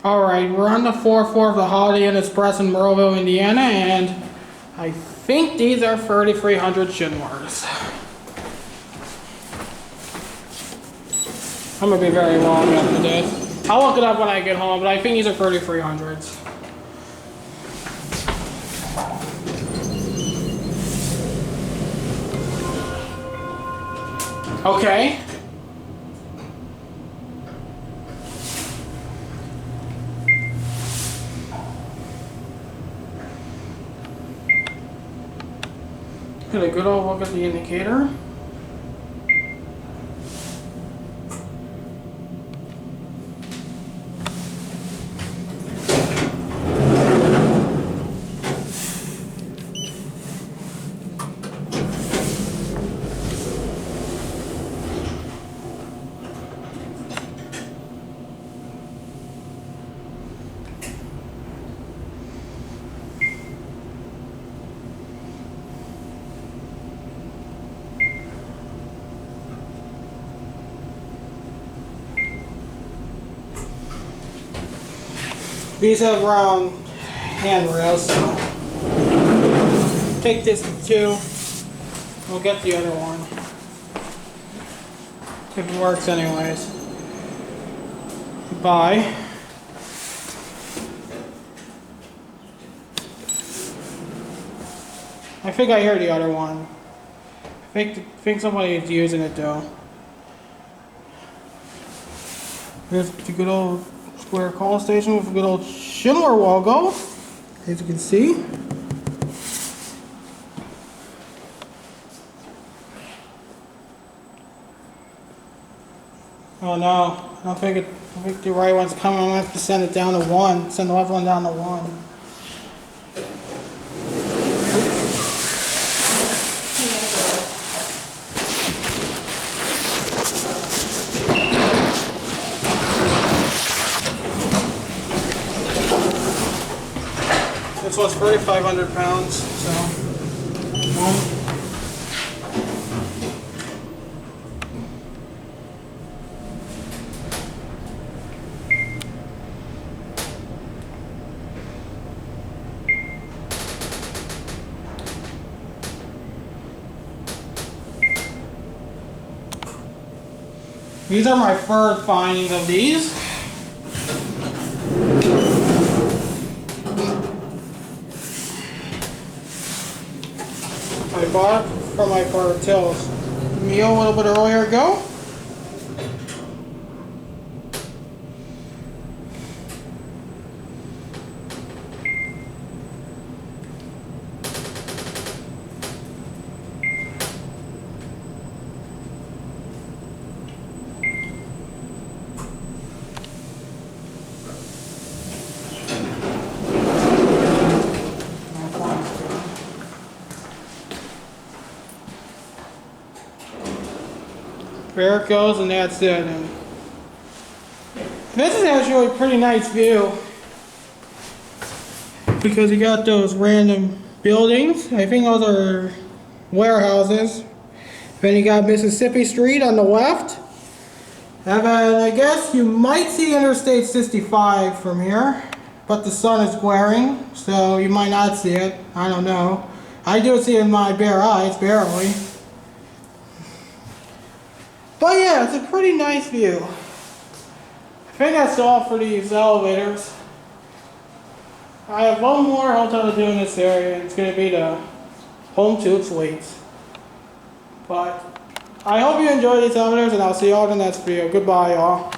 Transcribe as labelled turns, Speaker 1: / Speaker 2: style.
Speaker 1: Alright, we're on the 4th floor of the Holiday Inn Express in Merrillville, Indiana, and I think these are 3,300 Schindlers. I'm gonna be very wrong after this. I'll look it up when I get home, but I think these are 3,300s. Okay. Get a good old look at the indicator. These have round handrails, so take this to 2. We'll get the other one. If it works anyways. Bye. I think I hear the other one. I think somebody is using it though. Here's the good old square call station with a good old Schindler logo, as you can see. Oh no, I think the right one's coming. I'm gonna have to send it down to 1. Send the left one down to 1. This was 3,500 pounds, so. These are my first findings of these. I bought it from my Tills meal a little bit earlier ago. There it goes, and that's it. And this is actually a pretty nice view because you got those random buildings. I think those are warehouses. Then you got Mississippi Street on the left. And then I guess you might see Interstate 65 from here, but the sun is glaring, so you might not see it. I don't know. I do see it in my bare eyes, barely. But yeah, it's a pretty nice view. I think that's all for these elevators. I have one more hotel to do in this area. It's going to be the Home 2 Suites. But I hope you enjoy these elevators, and I'll see you all in the next video. Goodbye, y'all.